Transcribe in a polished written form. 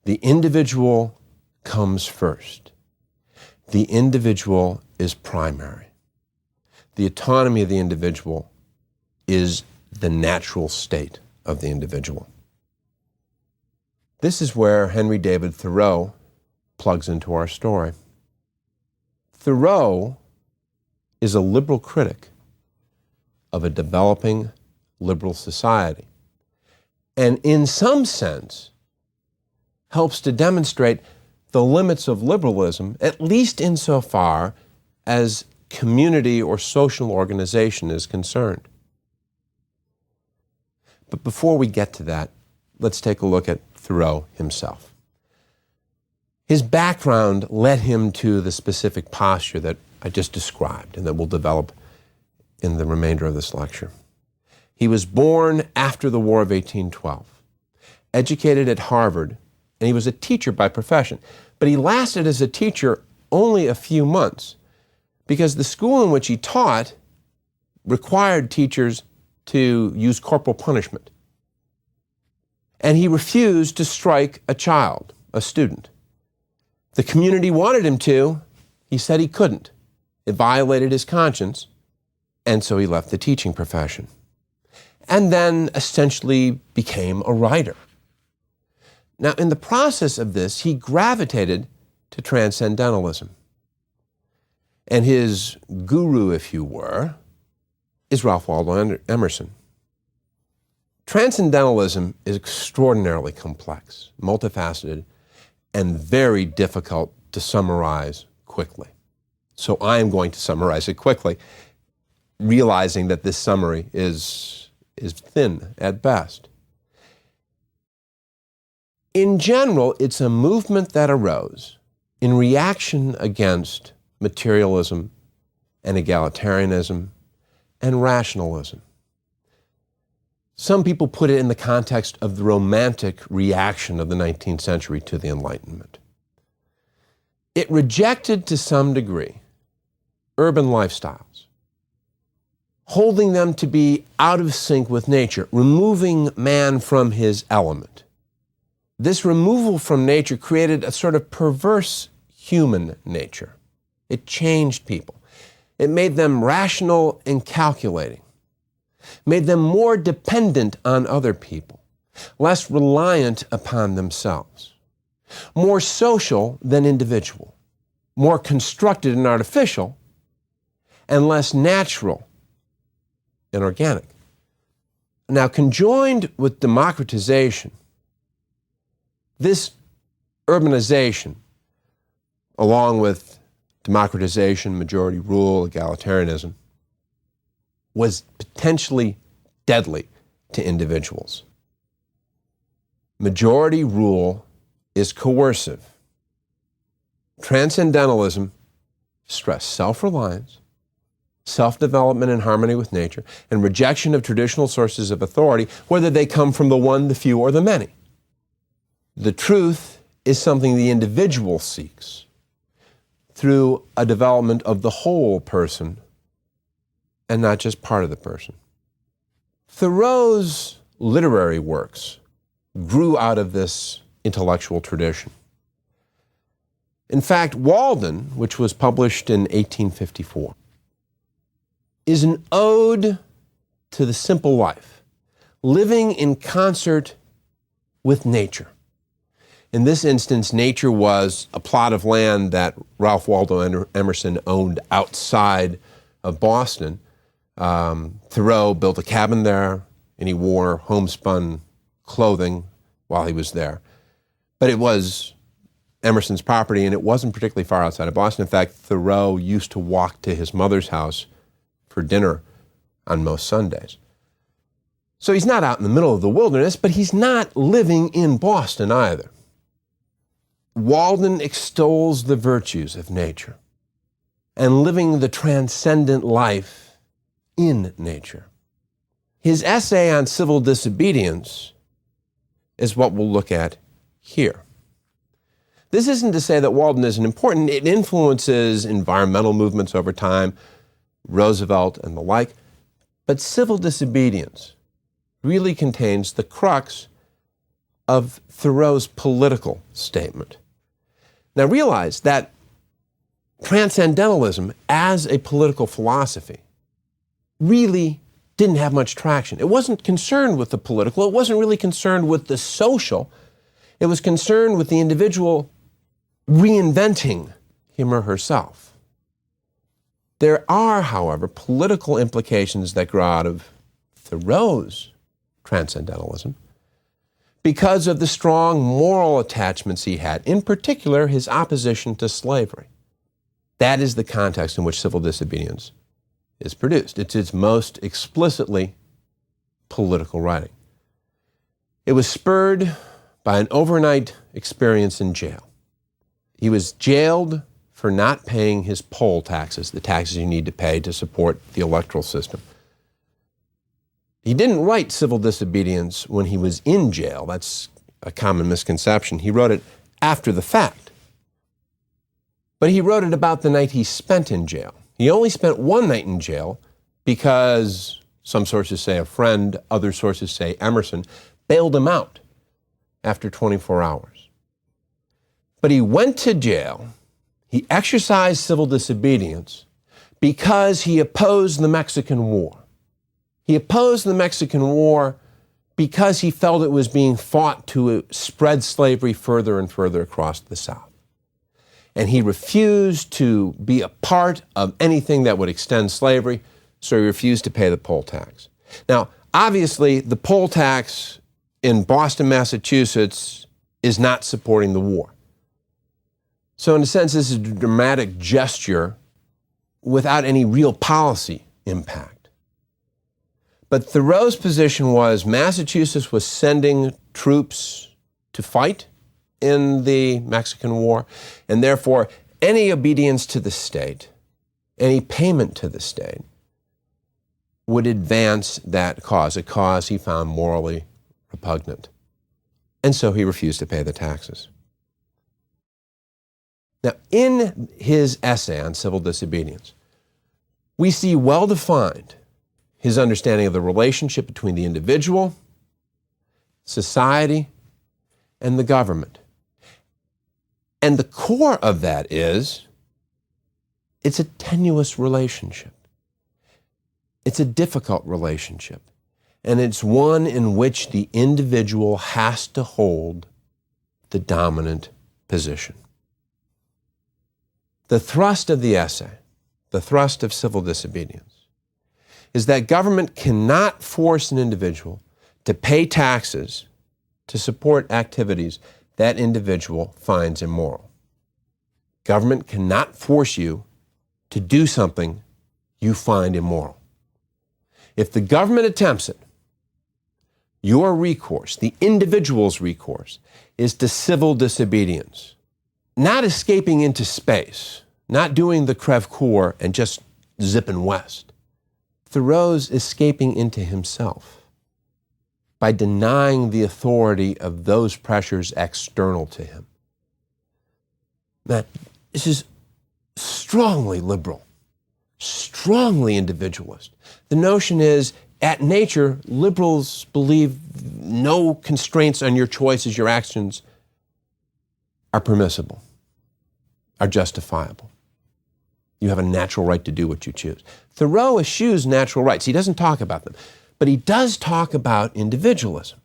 The individual comes first. The individual is primary. The autonomy of the individual is the natural state of the individual. This is where Henry David Thoreau plugs into our story. Thoreau is a liberal critic of a developing liberal society, and in some sense helps to demonstrate the limits of liberalism, at least insofar as community or social organization is concerned. But before we get to that, let's take a look at Thoreau himself. His background led him to the specific posture that I just described and that we'll develop in the remainder of this lecture. He was born after the War of 1812, educated at Harvard, and he was a teacher by profession. But he lasted as a teacher only a few months because the school in which he taught required teachers to use corporal punishment. And he refused to strike a child, a student. The community wanted him to. He said he couldn't. It violated his conscience, and so he left the teaching profession. And then essentially became a writer. Now, in the process of this, he gravitated to transcendentalism. And his guru, if you were, is Ralph Waldo Emerson. Transcendentalism is extraordinarily complex, multifaceted, and very difficult to summarize quickly. So I am going to summarize it quickly, realizing that this summary is thin at best. In general, it's a movement that arose in reaction against materialism and egalitarianism and rationalism. Some people put it in the context of the romantic reaction of the 19th century to the Enlightenment. It rejected to some degree urban lifestyles, holding them to be out of sync with nature, removing man from his element. This removal from nature created a sort of perverse human nature. It changed people. It made them rational and calculating, made them more dependent on other people, less reliant upon themselves, more social than individual, more constructed and artificial, and less natural and organic. Now, conjoined with democratization, this urbanization, along with democratization, majority rule, egalitarianism, was potentially deadly to individuals. Majority rule is coercive. Transcendentalism stressed self-reliance, self-development in harmony with nature, and rejection of traditional sources of authority, whether they come from the one, the few, or the many. The truth is something the individual seeks through a development of the whole person and not just part of the person. Thoreau's literary works grew out of this intellectual tradition. In fact, Walden, which was published in 1854, is an ode to the simple life, living in concert with nature. In this instance, nature was a plot of land that Ralph Waldo Emerson owned outside of Boston. Thoreau built a cabin there, and he wore homespun clothing while he was there. But it was Emerson's property, and it wasn't particularly far outside of Boston. In fact, Thoreau used to walk to his mother's house for dinner on most Sundays. So he's not out in the middle of the wilderness, but he's not living in Boston either. Walden extols the virtues of nature and living the transcendent life in nature. His essay on civil disobedience is what we'll look at here. This isn't to say that Walden isn't important. It influences environmental movements over time, Roosevelt and the like, but civil disobedience really contains the crux of Thoreau's political statement. Now realize that transcendentalism as a political philosophy really didn't have much traction. It wasn't concerned with the political, it wasn't really concerned with the social, it was concerned with the individual reinventing him or herself. There are, however, political implications that grow out of Thoreau's transcendentalism because of the strong moral attachments he had, in particular his opposition to slavery. That is the context in which civil disobedience is produced. It's its most explicitly political writing. It was spurred by an overnight experience in jail. He was jailed for not paying his poll taxes, the taxes you need to pay to support the electoral system. He didn't write Civil Disobedience when he was in jail. That's a common misconception. He wrote it after the fact. But he wrote it about the night he spent in jail. He only spent one night in jail because some sources say a friend, other sources say Emerson, bailed him out after 24 hours. But he went to jail, he exercised civil disobedience because he opposed the Mexican War. He opposed the Mexican War because he felt it was being fought to spread slavery further and further across the South. And he refused to be a part of anything that would extend slavery, so he refused to pay the poll tax. Now, obviously, the poll tax in Boston, Massachusetts is not supporting the war. So in a sense, this is a dramatic gesture without any real policy impact. But Thoreau's position was Massachusetts was sending troops to fight in the Mexican War, and therefore any obedience to the state, any payment to the state, would advance that cause, a cause he found morally repugnant. And so he refused to pay the taxes. Now, in his essay on civil disobedience, we see well-defined his understanding of the relationship between the individual, society, and the government. And the core of that is, it's a tenuous relationship. It's a difficult relationship. And it's one in which the individual has to hold the dominant position. The thrust of the essay, the thrust of civil disobedience, is that government cannot force an individual to pay taxes to support activities that individual finds immoral. Government cannot force you to do something you find immoral. If the government attempts it, your recourse, the individual's recourse, is to civil disobedience. Not escaping into space, not doing the creve coeur and just zipping west. Thoreau's escaping into himself by denying the authority of those pressures external to him. Now, this is strongly liberal, strongly individualist. The notion is, at nature, liberals believe no constraints on your choices, your actions are permissible, are justifiable. You have a natural right to do what you choose. Thoreau eschews natural rights. He doesn't talk about them. But he does talk about individualism.